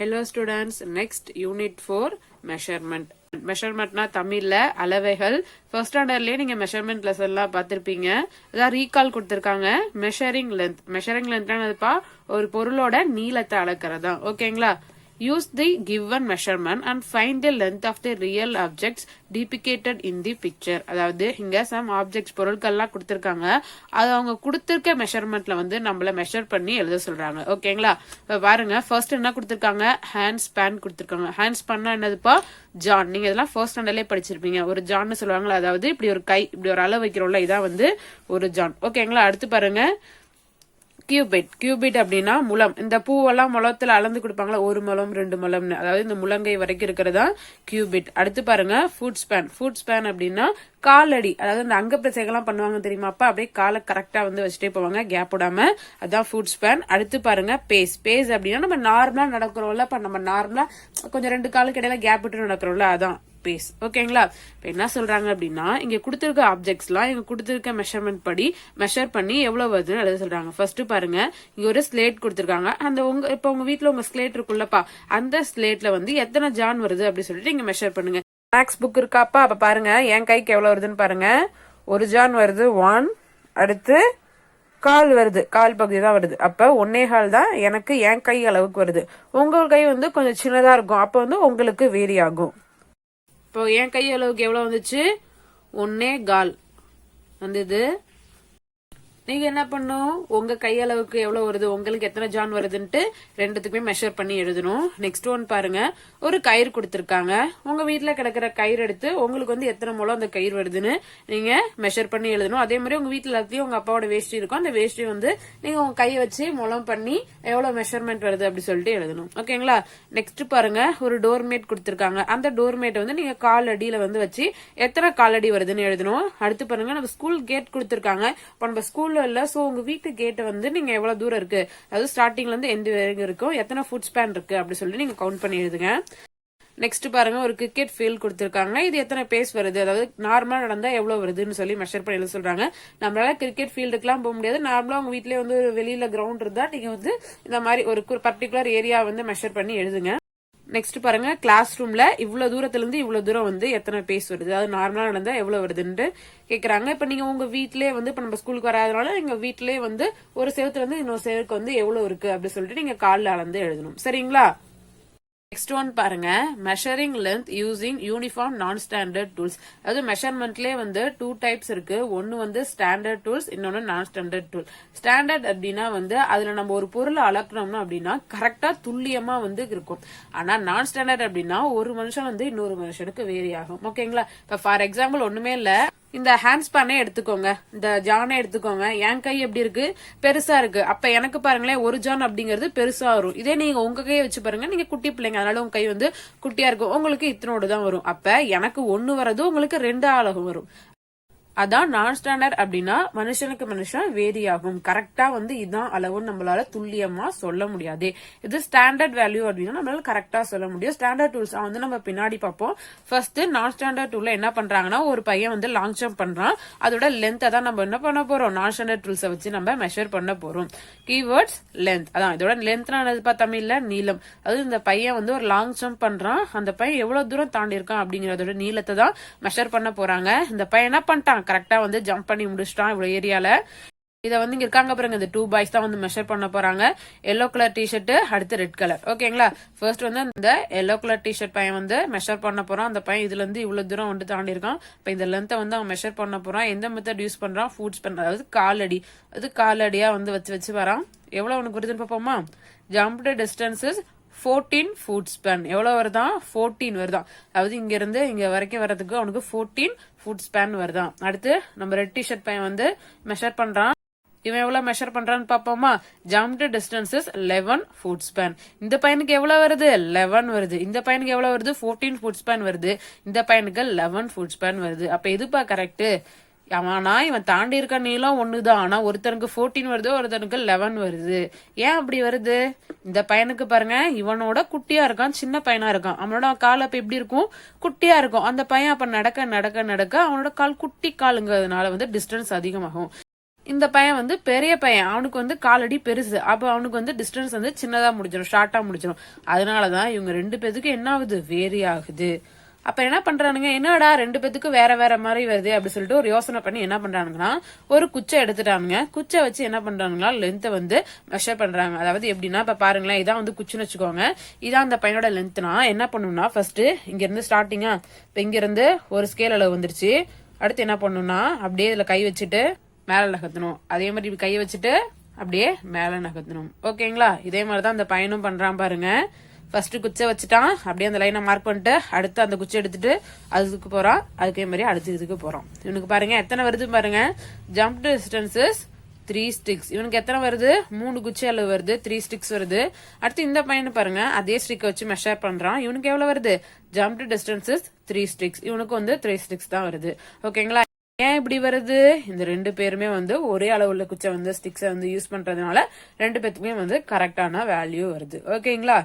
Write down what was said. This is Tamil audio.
Hello students, next unit 4 measurement. மெஷர்மெண்ட்னா தமிழ்ல அளவைகள். ஃபர்ஸ்ட் ஸ்டாண்டர்ட்லயே நீங்க மெஷர்மெண்ட் லெசன் எல்லாம் பார்த்திருப்பீங்க. அதான் ரீகால் கொடுத்திருக்காங்க. மெஷரிங் லென்த்னா ஒரு பொருளோட நீளத்தை அளக்கிறதா. ஓகேங்களா? Use the given measurement and find the length of the real objects depicted in the picture. அதாவது இங்க some objects பொருட்கள்லாம் கொடுத்திருக்காங்க. அது அவங்க கொடுத்திருக்க மெஷர்மெண்ட்ல நம்மள மெஷர் பண்ணி எழுத சொல்றாங்க. ஓகேங்களா? இப்ப பாருங்க, ஃபர்ஸ்ட் என்ன கொடுத்திருக்காங்க? ஹேண்ட் ஸ்பேன் கொடுத்திருக்காங்க. ஹேண்ட் ஸ்பேன்னா என்னதுப்பா? ஜான். நீங்க இதெல்லாம் ஃபர்ஸ்ட் ஸ்டாண்டர்ட்லயே படிச்சிருப்பீங்க. ஒரு ஜான்னு சொல்லுவாங்களா, அதாவது இப்படி ஒரு கை, இப்படி ஒரு அளவு வைக்கிறோம்ல, இதான் ஒரு ஜான். ஓகேங்களா? அடுத்து பாருங்க, கியூபிட் அப்படின்னா முலம். இந்த பூவெல்லாம் முளத்துல அளந்து கொடுப்பாங்களா, 1 முழம் 2 முழம்னு, அதாவது இந்த முழங்கை வரைக்கும் இருக்கிறதா கியூபிட். அடுத்து பாருங்க, ஃபுட் ஸ்பேன் அப்படின்னா காலடி. அதாவது இந்த அங்க பிரச்சனைகள்லாம் பண்ணுவாங்க தெரியுமாப்பா, அப்படியே காலை கரெக்டா வச்சுட்டே போவாங்க, கேப் விடாம. அதான் ஃபுட் ஸ்பேன். அடுத்து பாருங்க, பேஸ் அப்படின்னா நம்ம நார்மலா நடக்கிறோம்ல, நம்ம நார்மலா கொஞ்சம் 2 காலுக்கு இடையில கேப் விட்டு நடக்கிறோம்ல, அதான் பேஸ். ஓகேங்களா? இப்ப என்ன சொல்றாங்க அப்படின்னா, இங்க கொடுத்திருக்க ஆப்ஜெக்ட்ஸ் எல்லாம் இங்க கொடுத்திருக்க மெஷர்மெண்ட் படி மெஷர் பண்ணி எவ்வளவு வருதுன்னு எழுத சொல்றாங்க. ஃபர்ஸ்ட் பாருங்க, இங்க ஒரு ஸ்லேட் கொடுத்திருக்காங்க. அந்த இப்ப உங்க வீட்டுல உங்க ஸ்லேட் இருக்குல்லப்பா, அந்த ஸ்லேட்ல எத்தனை ஜான் வருது அப்படின்னு சொல்லிட்டு இங்க மெஷர் பண்ணுங்க. மேக்ஸ் புக் இருக்காப்பா? அப்ப பாருங்க, என் கைக்கு எவ்வளவு வருதுன்னு பாருங்க. 1 ஜான் வருது, 1. அடுத்து கால் வருது, கால் பகுதி தான் வருது. அப்ப 1.25 தான் எனக்கு என் கை அளவுக்கு வருது. உங்க கை கொஞ்சம் சின்னதா இருக்கும், அப்ப உங்களுக்கு வேரி ஆகும். இப்போ என் கை அளவுக்கு எவ்வளவு வந்துச்சு? 1.25 வந்தது. நீங்க என்ன பண்ணும், உங்க கையளவுக்கு எவ்வளவு வருது, உங்களுக்கு எத்தனை ஜான் வருதுன்ட்டு ரெண்டுத்துக்குமே மெஷர் பண்ணி எழுதணும். நெக்ஸ்ட் ஒன் பாருங்க, ஒரு கயிறு கொடுத்திருக்காங்க. உங்க வீட்டுல கிடக்கிற கயிறு எடுத்து உங்களுக்கு எத்தனை முழம் அந்த கயிறு வருதுன்னு நீங்க மெஷர் பண்ணி எழுதணும். அதே மாதிரி உங்க வீட்டுல எல்லாத்தையும் உங்க அப்பாவோட வேஷ்டி இருக்கும், அந்த வேஷ்டி நீங்க உங்க கையை வச்சு முழம் பண்ணி எவ்வளவு மெஷர்மெண்ட் வருது அப்படி சொல்லிட்டு எழுதணும். ஓகேங்களா? நெக்ஸ்ட் பாருங்க, ஒரு டோர்மேட் கொடுத்திருக்காங்க. அந்த டோர்மேட் நீங்க கால் அடியில வச்சு எத்தனை காலடி வருதுன்னு எழுதணும். அடுத்து பாருங்க, நம்ம ஸ்கூல் கேட் கொடுத்திருக்காங்க. நம்ம ஸ்கூல் இல்ல, சோ உங்க வீட்டு கேட் நீங்க எவ்வளவு தூரம் இருக்கு, அதாவது ஸ்டார்டிங்ல இருந்து எந்த வரைக்கும் இருக்கும், எத்தனை ஃபுட் ஸ்பேன் இருக்கு அப்படி சொல்லி நீங்க கவுண்ட் பண்ணி எழுதுங்க. நெக்ஸ்ட் பாருங்க, ஒரு கிரிக்கெட் ஃபீல்ட் கொடுத்திருக்காங்க. இது எத்தனை பேஸ் வருது, அதாவது நார்மலா நடந்தா எவ்வளவு வருதுன்னு சொல்லி மெஷர் பண்ணி எழுத சொல்றாங்க. நம்மளால கிரிக்கெட் ஃபீல்டுக்கு எல்லாம் போக முடியாது. நார்மலா உங்க வீட்லயே ஒரு வெளியில கிரவுண்ட் இருந்தா நீங்க இந்த மாதிரி ஒரு பர்டிகுலர் ஏரியா மெஷர் பண்ணி எழுதுங்க. நெக்ஸ்ட் பாருங்க, கிளாஸ் ரூம்ல இவ்வளவு தூரத்துல இருந்து இவ்வளவு தூரம் எத்தனை பேஸ் வருது, அதாவது நார்மலா நடந்தா எவ்வளவு வருதுன்னு கேக்குறாங்க. இப்ப நீங்க உங்க வீட்லயே இப்ப நம்ம ஸ்கூலுக்கு வராதனால நீங்க வீட்லயே ஒரு செவத்துல இருந்து இன்னொரு செவருக்கு எவ்வளவு இருக்கு அப்படி சொல்லிட்டு நீங்க கால்ல அளந்து எழுதணும். சரிங்களா? நெக்ஸ்ட் ஒன் பாருங்க, மெஷரிங் லென்த் யூசிங் யூனிஃபார்ம் நான் ஸ்டாண்டர்ட் டூல்ஸ். அதாவது மெஷர்மெண்ட்லயே 2 டைப்ஸ் இருக்கு. ஒன்னு ஸ்டாண்டர்ட் டூல்ஸ், இன்னொன்னு நான் ஸ்டாண்டர்ட் டூல். ஸ்டாண்டர்ட் அப்படின்னா அதுல நம்ம ஒரு பொருளை அளக்கணும்னா அப்படின்னா கரெக்டா துல்லியமா இருக்கும். ஆனா நான் ஸ்டாண்டர்ட் அப்படின்னா ஒரு மனுஷன் இன்னொரு மனுஷனுக்கு வேரி ஆகும். ஓகேங்களா? இப்ப ஃபார் எக்ஸாம்பிள் ஒண்ணுமே இல்ல, இந்த ஹேண்ட் ஸ்பேனே எடுத்துக்கோங்க, இந்த ஜானை எடுத்துக்கோங்க. என் கை எப்படி இருக்கு? பெருசா இருக்கு. அப்ப எனக்கு பாருங்களேன், 1 ஜான் அப்படிங்கிறது பெருசா வரும். இதே நீங்க உங்க கையை வச்சு பாருங்க, நீங்க குட்டி பிள்ளைங்க, அதனால உங்க கை குட்டியா இருக்கும், உங்களுக்கு இத்தனோடு தான் வரும். அப்ப எனக்கு 1 வரது, உங்களுக்கு 2 அளவு வரும். அதான் நான் ஸ்டாண்டர்ட் அப்படின்னா மனுஷனுக்கு மனுஷன் வேரி ஆகும். கரெக்டா இதுதான் அளவுன்னு நம்மளால துல்லியமா சொல்ல முடியாது. இது ஸ்டாண்டர்ட் வேல்யூ அப்படின்னா நம்மளால கரெக்டா சொல்ல முடியும். ஸ்டாண்டர்ட் டூல்ஸ் நம்ம பின்னாடி பார்ப்போம். ஃபர்ஸ்ட் நான் ஸ்டாண்டர்ட் டூல்ல என்ன பண்றாங்கன்னா, ஒரு பையன் லாங் ஜம்ப் பண்றான். அதோட லென்த் தான் நம்ம என்ன பண்ண போறோம், நான் ஸ்டாண்டர்ட் டூல்ஸை வச்சு நம்ம மெஷர் பண்ண போறோம். Keywords length. அதான் இதோட லென்த்னா தமிழ்ல நீளம். அது இந்த பையன் ஒரு லாங் ஜம்ப் பண்றான், அந்த பையன் எவ்வளவு தூரம் தாண்டி இருக்கான் அப்படிங்கறதோட நீளத்தை தான் மெஷர் பண்ண போறாங்க. இந்த பையன் என்ன பண்ணிட்டான், கரெக்டா ஜம்ப் பண்ணி முடிச்சிட்டான் இவ்வளவு ஏரியால. இத இங்க இருக்காங்க பாருங்க, இந்த 2 பாய்ஸ் தான் மெஷர் பண்ண போறாங்க. எல்லோ கலர் டிஷர்ட், அடுத்து ரெட் கலர். ஓகேங்களா? ஃபர்ஸ்ட் இந்த எல்லோ கலர் டிஷர்ட் பையன் மெஷர் பண்ண போறான். அந்த பையன் இதுல இருந்து இவ்வளவு தூரம் தாண்டி இருக்கான். இப்ப இந்த லென்த்தை அவன் மெஷர் பண்ண போறான். எந்த மெத்தட் யூஸ் பண்றான்? ஃபுட் ஸ்பேன், அதாவது காலடி. அது காலடியா வச்சு வரான். எவ்வளவு உனக்கு வருதுன்னு பாப்போமா? Jumped distances 14 food span. எவ்வளவு வருதான்? 14 வருதான். அதாவது இங்க இருந்து இங்க வரைக்கும் வர்றதுக்கு அவனுக்கு 14 ஃபுட் ஸ்பேன் வருதான். அடுத்து நம்ம ரெட் டிஷர்ட் பையன் மெஷர் பண்றான். இவன் எவ்வளவு மெஷர் பண்றான்னு பாப்போமா? Jumped distances 11 food span. இந்த பையனுக்கு எவ்வளவு வருது? 11 வருது. இந்த பையனுக்கு எவ்வளவு வருது? 14 ஃபுட் ஸ்பேன் வருது. இந்த பையனுக்கு 11 ஃபுட் ஸ்பேன் வருது. அப்ப எதுப்பா கரெக்ட்? ஆனா இவன் தாண்டி இருக்க நீளம் ஒண்ணுதான், ஆனா ஒருத்தனுக்கு 14 வருது, ஒருத்தனுக்கு 11 வருது. ஏன் அப்படி வருது? இந்த பையனுக்கு பாருங்க, இவனோட குட்டியா இருக்கான், சின்ன பையனா இருக்கான். அவனோட கால் அப்ப எப்படி இருக்கும்? குட்டியா இருக்கும். அந்த பையன் அப்ப நடக்க நடக்க நடக்க அவனோட கால் குட்டி காலுங்கிறதுனால டிஸ்டன்ஸ் அதிகமாகும். இந்த பையன் வந்து பெரிய பையன், அவனுக்கு வந்து காலடி பெருசு, அப்ப அவனுக்கு வந்து டிஸ்டன்ஸ் வந்து சின்னதா முடிச்சிடும், ஷார்ட்டா முடிச்சிடும். அதனாலதான் இவங்க 2 பேத்துக்கு என்ன ஆகுது, வேரி ஆகுது. அப்ப என்ன பண்றானுங்க, என்னடா 2 பேத்துக்கு வேற வேற மாதிரி வருது அப்படி சொல்லிட்டு ஒரு யோசனை பண்ணி என்ன பண்றானுங்கன்னா ஒரு குச்சை எடுத்துட்டானுங்க. குச்சை வச்சு என்ன பண்றானுங்களா லென்த்தை வந்து மெஷர் பண்றாங்க. அதாவது எப்படின்னா இப்ப பாருங்களேன், இதான் வந்து குச்சுன்னு வச்சுக்கோங்க, இதான் அந்த பையனோட லென்த்னா என்ன பண்ணணும்னா ஃபர்ஸ்ட் இங்க இருந்து ஸ்டார்டிங்கா இப்ப இங்க இருந்து ஒரு ஸ்கேல் அளவு வந்துருச்சு. அடுத்து என்ன பண்ணணும்னா அப்படியே இதுல கை வச்சுட்டு மேல நகர்த்தணும். அதே மாதிரி இப்படி கையை வச்சுட்டு அப்படியே மேல நகர்த்தணும். ஓகேங்களா? இதே மாதிரிதான் அந்த பையனும் பண்றான் பாருங்க. ஃபர்ஸ்ட் குச்சை வச்சுட்டான், அப்படியே அந்த லைனை மார்க் பண்ணிட்டு அடுத்து அந்த குச்சை எடுத்துட்டு அதுக்கு போறான், அதுக்கே மாதிரி அடுத்து இதுக்கு போறான். இவனுக்கு பாருங்க எத்தனை வருது பாருங்க, ஜம்ப் டிஸ்டன்சஸ் 3 sticks. இவனுக்கு எத்தனை வருது, 3 குச்சி அளவு வருது, 3 sticks வருது. அடுத்து இந்த பையனை பாருங்க, அதே ஸ்டிக் வச்சு மெஷர் பண்றான், இவனுக்கு எவ்வளவு வருது, ஜம்ப் டிஸ்டன்சஸ் 3 sticks. இவனுக்கு வந்து 3 sticks தான் வருது. ஓகேங்களா? ஏன் இப்படி வருது, இந்த 2 பேருமே வந்து ஒரே அளவுள்ள குச்சை வந்து ஸ்டிக்ஸை வந்து யூஸ் பண்றதுனால 2 பேத்துக்குமே வந்து கரெக்டான வேல்யூ வருது. ஓகேங்களா?